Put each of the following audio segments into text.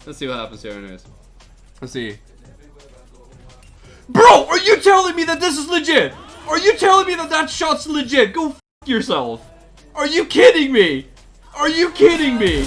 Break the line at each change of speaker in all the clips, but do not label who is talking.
Let's see what happens here anyways. Let's see. Bro, are you telling me that this is legit? Are you telling me that that shot's legit? Go f yourself. Are you kidding me? Are you kidding me?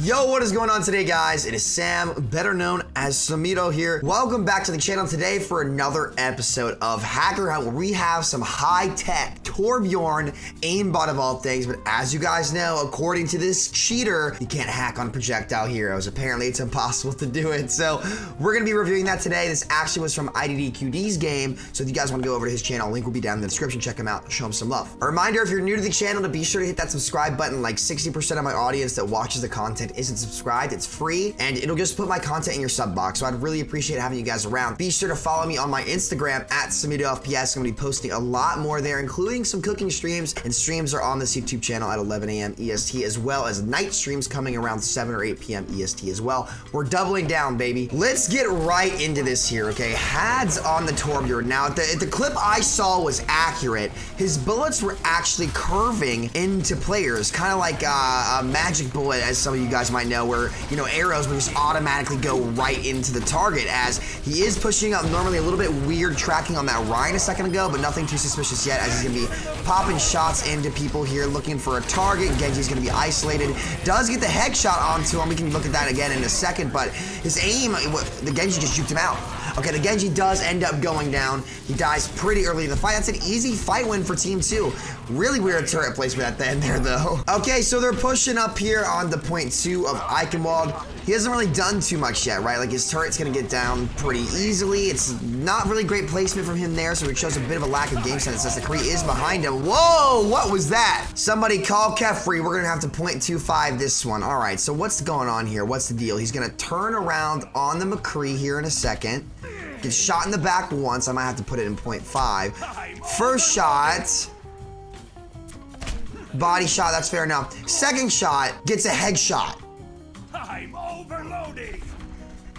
Yo, what is going on today, guys? It is Sam, better known as Samito here. Welcome back to the channel today for another episode of Hacker Hunt, where we have some high-tech Torbjorn aimbot of all things. But as you guys know, according to this cheater, you can't hack on projectile heroes. Apparently, it's impossible to do it. So we're gonna be reviewing that today. This actually was from IDDQD's game. So if you guys want to go over to his channel, link will be down in the description. Check him out, show him some love. A reminder, if you're new to the channel, to be sure to hit that subscribe button. Like 60% of my audience that watches the content isn't subscribed. It's free and it'll just put my content in your sub box, so I'd really appreciate having you guys around. Be sure to follow me on my Instagram at SamitoFPS. I'm gonna be posting a lot more there, including some cooking streams, and streams are on this YouTube channel at 11 a.m. EST, as well as night streams coming around 7 or 8 p.m. EST as well. We're doubling down, baby. Let's get right into this here, okay? Hads on the Torbjorn. Now, if the clip I saw was accurate, his bullets were actually curving into players, kind of like a magic bullet, as some of you guys might know, where, you know, arrows will just automatically go right into the target, as he is pushing up normally a little bit weird tracking on that Ryan a second ago, but nothing too suspicious yet, as he's gonna be popping shots into people here looking for a target. Genji's gonna be isolated. Does get the headshot onto him. We can look at that again in a second, but his aim, the Genji just juked him out. Okay, the Genji does end up going down. He dies pretty early in the fight. That's an easy fight win for Team 2. Really weird turret placement at the end there, though. Okay, so they're pushing up here on the point 2 of Eichenwald. He hasn't really done too much yet, right? Like, his turret's gonna get down pretty easily. It's not really great placement from him there, so it shows a bit of a lack of game sense as the Kree is behind him. Whoa, what was that? Somebody call Kefri. We're gonna have to .25 this one. All right, so what's going on here? What's the deal? He's gonna turn around on the McCree here in a second. Gets shot in the back once. I might have to put it in .5. First shot. Body shot, that's fair enough. Second shot, gets a headshot.
I'm overloading.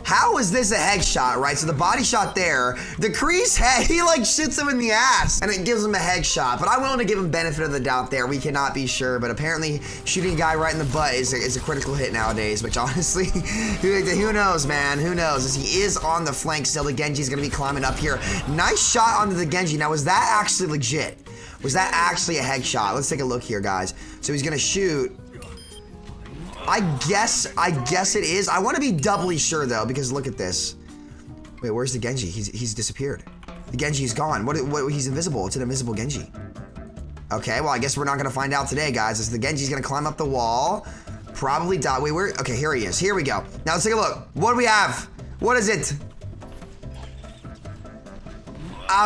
How is this a headshot, right? So the body shot there, the Kree's head, he like shoots him in the ass and it gives him a headshot. But I'm willing to give him benefit of the doubt there. We cannot be sure, but apparently shooting a guy right in the butt is a critical hit nowadays, which honestly, who knows, man? Who knows? As he is on the flank still, the Genji's gonna be climbing up here. Nice shot onto the Genji. Now, was that actually legit? Was that actually a headshot? Let's take a look here, guys. So he's gonna shoot. I guess it is. I want to be doubly sure though, because look at this. Wait, where's the Genji? He's disappeared. The Genji's gone. What? He's invisible. It's an invisible Genji. Okay, well, I guess we're not gonna find out today, guys. As the Genji's gonna climb up the wall, probably die. Wait, where? Okay, here he is. Here we go. Now let's take a look. What do we have? What is it?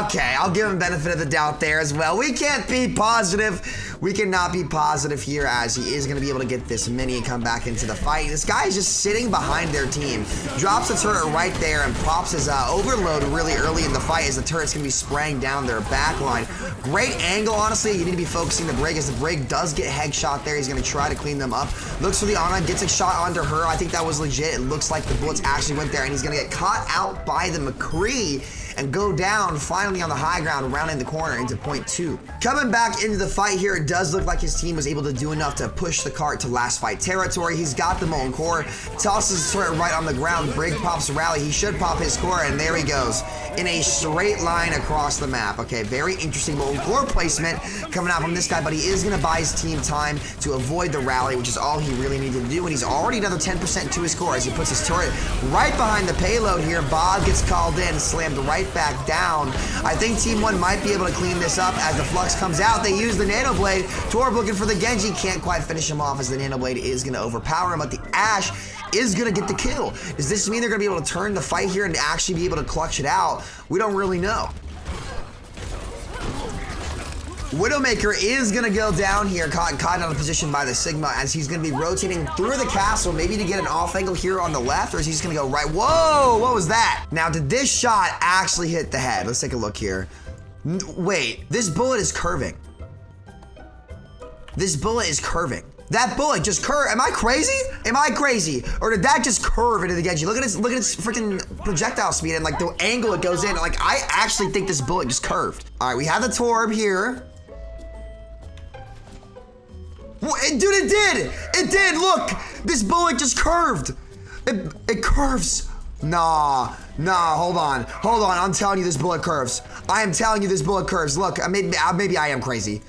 Okay, I'll give him benefit of the doubt there as well. We can't be positive. We cannot be positive here, as he is going to be able to get this mini and come back into the fight. This guy is just sitting behind their team. Drops the turret right there and pops his overload really early in the fight, as the turret's going to be spraying down their back line. Great angle, honestly. You need to be focusing the Brig, as the Brig does get headshot there. He's going to try to clean them up. Looks for the Ana, gets a shot onto her. I think that was legit. It looks like the bullets actually went there, and he's going to get caught out by the McCree and go down finally on the high ground, rounding the corner into .2. Coming back into the fight here, it does look like his team was able to do enough to push the cart to last fight territory. He's got the molten core, tosses his turret right on the ground. Brig pops a rally. He should pop his core, and there he goes in a straight line across the map. Okay, very interesting molten core placement coming out from this guy, but he is gonna buy his team time to avoid the rally, which is all he really needed to do, and he's already another 10% to his core as he puts his turret right behind the payload here. Bob gets called in, slammed right back down. I think Team 1 might be able to clean this up as the Flux comes out. They use the Nano Blade. Torb looking for the Genji. Can't quite finish him off, as the Nano Blade is going to overpower him, but the Ash is going to get the kill. Does this mean they're going to be able to turn the fight here and actually be able to clutch it out? We don't really know. Widowmaker is going to go down here, caught out of position by the Sigma, as he's going to be rotating through the castle, maybe to get an off angle here on the left, or is he just going to go right? Whoa, what was that? Now, did this shot actually hit the head? Let's take a look here. Wait, this bullet is curving. This bullet is curving. That bullet just curved. Am I crazy? Am I crazy? Or did that just curve into the Genji? Look at its freaking projectile speed and like the angle it goes in. Like, I actually think this bullet just curved. All right, we have the Torb here. Dude, it did! It did! Look! This bullet just curved! It curves! Nah, hold on. Hold on, I'm telling you this bullet curves. I am telling you this bullet curves. Look, maybe I am crazy.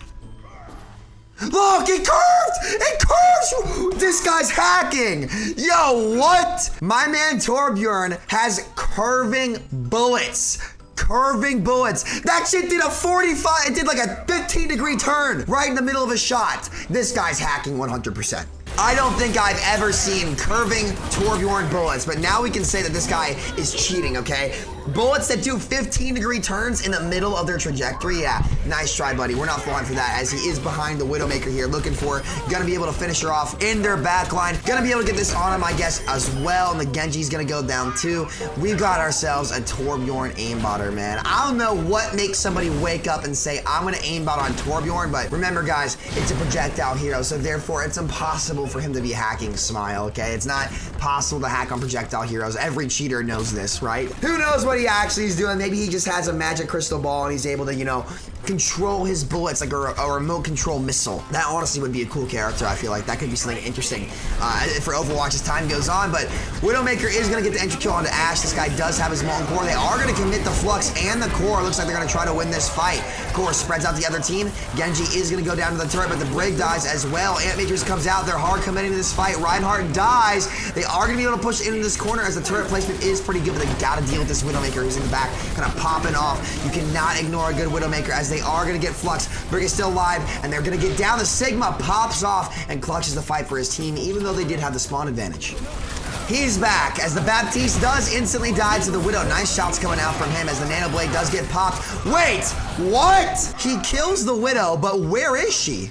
Look, it curved! It curves! This guy's hacking! Yo, what? My man Torbjorn has curving bullets. Curving bullets. That shit did a 45, it did like a 15-degree turn right in the middle of a shot. This guy's hacking 100%. I don't think I've ever seen curving Torbjorn bullets, but now we can say that this guy is cheating, okay? Bullets that do 15-degree turns in the middle of their trajectory. Yeah, nice try, buddy. We're not falling for that as he is behind the Widowmaker here, looking for, gonna be able to finish her off in their backline. Gonna be able to get this on him, I guess, as well. And the Genji's gonna go down too. We've got ourselves a Torbjorn aimbotter, man. I don't know what makes somebody wake up and say, I'm gonna aimbot on Torbjorn, but remember, guys, it's a projectile hero, so therefore it's impossible for him to be hacking Smile, okay? It's not possible to hack on projectile heroes. Every cheater knows this, right? Who knows what he actually is doing? Maybe he just has a magic crystal ball and he's able to, you know, control his bullets like a remote control missile. That honestly would be a cool character. I feel like that could be something interesting for Overwatch as time goes on. But Widowmaker is going to get the entry kill onto Ashe. This guy does have his Molten Core. They are going to commit the Flux and the Core. Looks like they're going to try to win this fight. Core spreads out the other team. Genji is going to go down to the turret, but the Brig dies as well. Ant Matrix comes out. They're hard committing to this fight. Reinhardt dies. They are going to be able to push into this corner as the turret placement is pretty good, but they got to deal with this Widowmaker who's in the back, kind of popping off. You cannot ignore a good Widowmaker as they are going to get Flux. Brig is still alive, and they're going to get down. The Sigma pops off and clutches the fight for his team, even though they did have the spawn advantage. He's back as the Baptiste does instantly die to the Widow. Nice shots coming out from him as the Nano Blade does get popped. Wait, what? He kills the Widow, but where is she?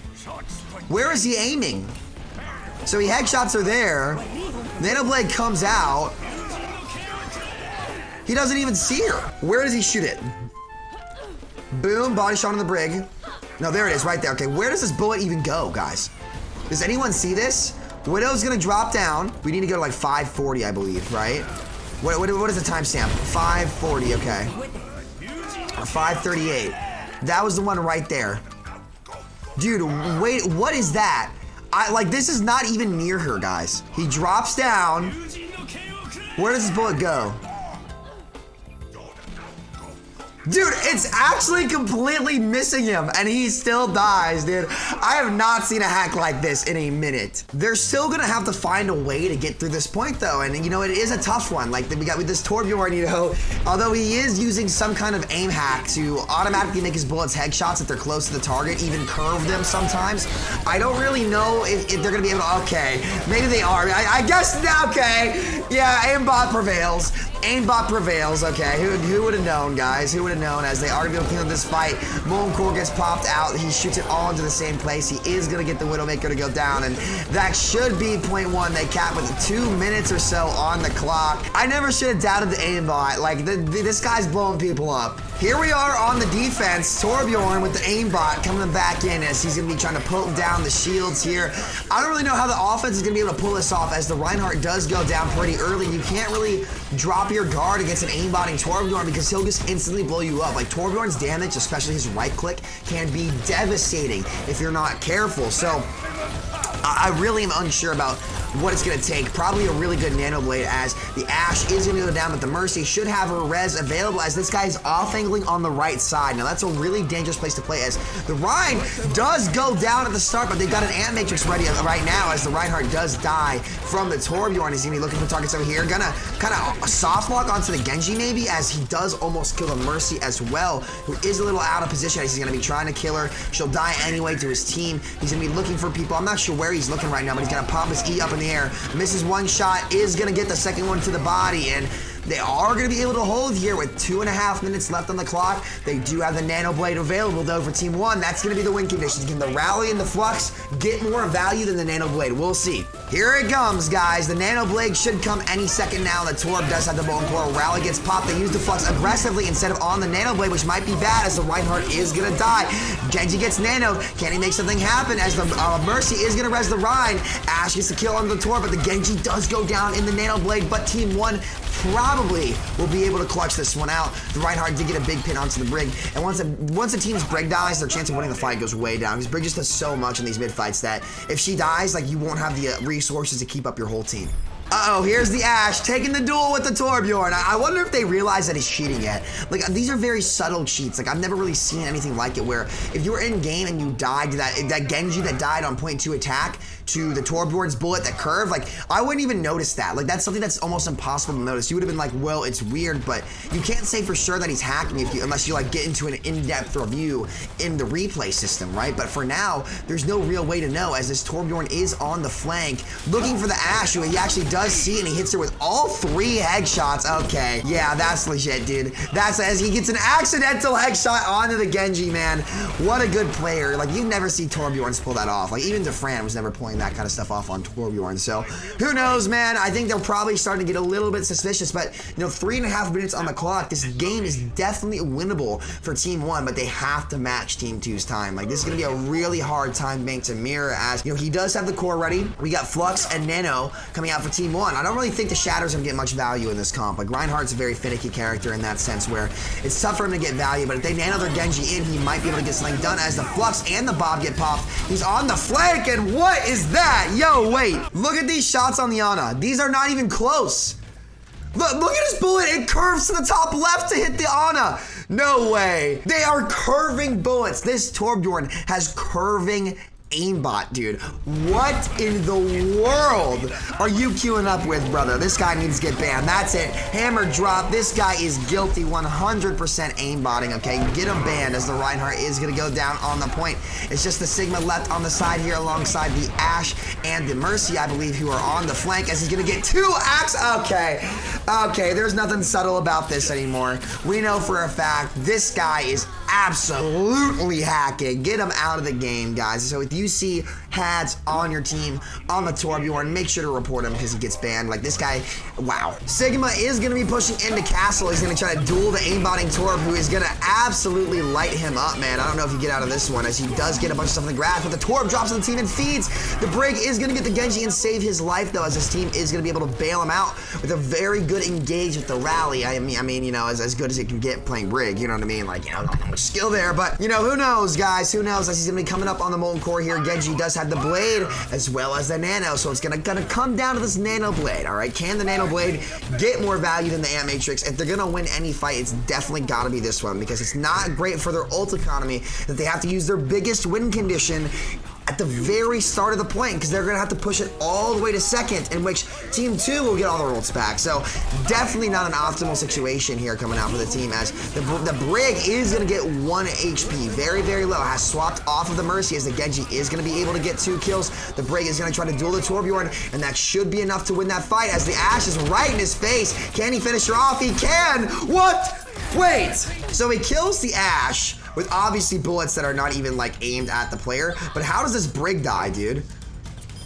Where is he aiming? So he headshots her there. Nano Blade comes out. He doesn't even see her. Where does he shoot it? Boom, body shot on the Brig. No, there it is, right there. Okay, where does this bullet even go, guys? Does anyone see this? Widow's gonna drop down. We need to go to like 540, I believe, right? What is the timestamp? 540, okay. 538. That was the one right there. Dude, wait, what is that? This is not even near her, guys. He drops down. Where does this bullet go? Dude, it's actually completely missing him, and he still dies, dude. I have not seen a hack like this in a minute. They're still gonna have to find a way to get through this point, though, and you know, it is a tough one. Like, we got with this Torbjorn, you know, although he is using some kind of aim hack to automatically make his bullets headshots if they're close to the target, even curve them sometimes. I don't really know if they're gonna be able to, okay, maybe they are. I guess, okay, yeah, aimbot prevails. Aimbot prevails, okay. Who would have known, guys? Who would have known as they are going to be able to clean up this fight. Molten Core gets popped out. He shoots it all into the same place. He is going to get the Widowmaker to go down, and that should be point one. They cap with 2 minutes or so on the clock. I never should have doubted the aimbot. Like, this guy's blowing people up. Here we are on the defense. Torbjorn with the aimbot coming back in as he's going to be trying to pull down the shields here. I don't really know how the offense is going to be able to pull this off as the Reinhardt does go down pretty early. You can't really drop your guard against an aimbotting Torbjorn because he'll just instantly blow you up. Like, Torbjorn's damage, especially his right click, can be devastating if you're not careful. So I really am unsure about what it's going to take. Probably a really good Nano Blade as the Ashe is going to go down, but the Mercy should have her res available as this guy is off-angling on the right side. Now, that's a really dangerous place to play as the Rein does go down at the start, but they've got an Ant Matrix ready right now as the Reinhardt does die from the Torbjorn. He's going to be looking for targets over here. Gonna kind of soft lock onto the Genji maybe as he does almost kill the Mercy as well, who is a little out of position as he's going to be trying to kill her. She'll die anyway to his team. He's going to be looking for people. I'm not sure where he's looking right now, but he's going to pop his E up in the air. Misses one shot, is going to get the second one to the body, and they are going to be able to hold here with 2.5 minutes left on the clock. They do have the Nano Blade available, though, for Team 1. That's going to be the win conditions. Can the Rally and the Flux get more value than the Nano Blade? We'll see. Here it comes, guys. The Nano Blade should come any second now. The Torb does have the Molten Core. Rally gets popped. They use the Flux aggressively instead of on the Nano Blade, which might be bad as the Reinhardt is going to die. Genji gets nanoed. Can he make something happen as the Mercy is going to res the Rein? Ashe gets the kill on the Torb, but the Genji does go down in the Nano Blade, but Team 1 probably will be able to clutch this one out. The Reinhardt did get a big pin onto the Brig, and once a team's Brig dies, their chance of winning the fight goes way down, because Brig just does so much in these mid fights that if she dies, like, you won't have the resources to keep up your whole team. Uh-oh, here's the Ashe taking the duel with the Torbjorn. I wonder if they realize that he's cheating yet. Like, these are very subtle cheats. Like, I've never really seen anything like it, where if you were in game and you died to that Genji that died on point 2 attack to the Torbjorn's bullet that curved, like, I wouldn't even notice that. Like, that's something that's almost impossible to notice. You would have been like, well, it's weird, but you can't say for sure that he's hacking unless you like get into an in-depth review in the replay system, right? But for now, there's no real way to know, as this Torbjorn is on the flank looking for the Ashe, who he actually does see, and he hits her with all 3 headshots. Okay, yeah, that's legit, dude. That's as he gets an accidental headshot onto the Genji, man. What a good player. Like, you never see Torbjorns pull that off. Like, even DeFran was never pulling that kind of stuff off on Torbjorn. So, who knows, man? I think they're probably starting to get a little bit suspicious, but, you know, 3.5 minutes on the clock. This game is definitely winnable for Team 1, but they have to match Team 2's time. Like, this is going to be a really hard time bank to mirror, as, you know, he does have the core ready. We got Flux and Nano coming out for Team 1. I don't really think the Shatter's gonna get much value in this comp. Like, Reinhardt's a very finicky character in that sense, where it's tough for him to get value, but if they nano their Genji in, he might be able to get something done, as the Flux and the Bob get popped. He's on the flank, and what is that? Yo, wait. Look at these shots on the Ana. These are not even close. Look at his bullet. It curves to the top left to hit the Ana. No way. They are curving bullets. This Torbjorn has curving aimbot, dude. What in the world are you queuing up with, brother? This guy needs to get banned. That's it. Hammer drop. This guy is guilty 100% aimbotting, okay? Get him banned, as the Reinhardt is going to go down on the point. It's just the Sigma left on the side here alongside the Ashe and the Mercy, I believe, who are on the flank, as he's going to get 2 axe. Okay, there's nothing subtle about this anymore. We know for a fact this guy is absolutely hacking. Get him out of the game, guys. So if you see Hads on your team on the Torbjorn, make sure to report him, because he gets banned. Like, this guy, wow. Sigma is going to be pushing into Castle. He's going to try to duel the aimbotting Torb, who is going to absolutely light him up, man. I don't know if you get out of this one, as he does get a bunch of stuff in the grass, but the Torb drops on the team and feeds. The Brig is going to get the Genji and save his life, though, as his team is going to be able to bail him out with a very good engage with the rally. I mean, you know, as good as it can get playing Brig, you know what I mean? Like, you know, not much skill there, but, you know, who knows, guys? Who knows, as he's going to be coming up on the Molten Core here. Genji does have the blade as well as the nano, so it's gonna come down to this nano blade. All right, can the nano blade get more value than the Ant Matrix? If they're gonna win any fight, it's definitely got to be this one, because it's not great for their ult economy that they have to use their biggest win condition at the very start of the point, because they're gonna have to push it all the way to second, in which Team 2 will get all their ults back. So definitely not an optimal situation here coming out for the team, as the Brig is gonna get 1 HP, very, very low. Has swapped off of the Mercy, as the Genji is gonna be able to get 2 kills. The Brig is gonna try to duel the Torbjorn, and that should be enough to win that fight, as the Ashe is right in his face. Can he finish her off? He can! What? Wait! So he kills the Ashe with obviously bullets that are not even like aimed at the player, but how does this Brig die, dude?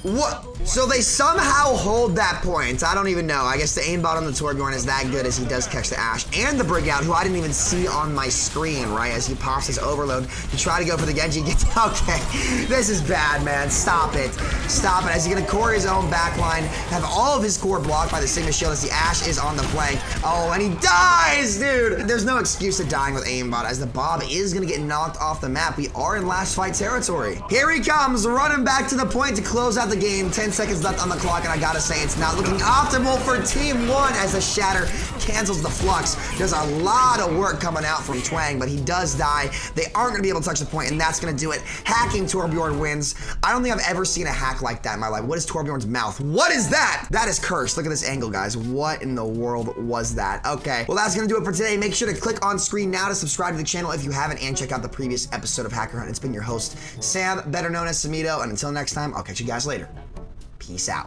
What? So they somehow hold that point. I don't even know. I guess the aimbot on the Torbjorn is that good, as he does catch the Ashe and the Brig out, who I didn't even see on my screen, right? As he pops his overload to try to go for the Genji. Okay, this is bad, man. Stop it. Stop it. As he's gonna core his own backline, have all of his core blocked by the Sigma shield, as the Ashe is on the flank. Oh, and he dies, dude. There's no excuse to dying with aimbot, as the Bob is gonna get knocked off the map. We are in last fight territory. Here he comes, running back to the point to close out the game. 10 seconds left on the clock, and I gotta say, it's not looking optimal for Team 1, as the Shatter cancels the Flux. There's a lot of work coming out from Twang, but he does die. They aren't gonna be able to touch the point, and that's gonna do it. Hacking Torbjorn wins. I don't think I've ever seen a hack like that in my life. What is Torbjorn's mouth? What is that? That is cursed. Look at this angle, guys. What in the world was that? Okay, well, that's gonna do it for today. Make sure to click on screen now to subscribe to the channel if you haven't, and check out the previous episode of Hacker Hunt. It's been your host, Sam, better known as Samito, and until next time, I'll catch you guys later. Peace out.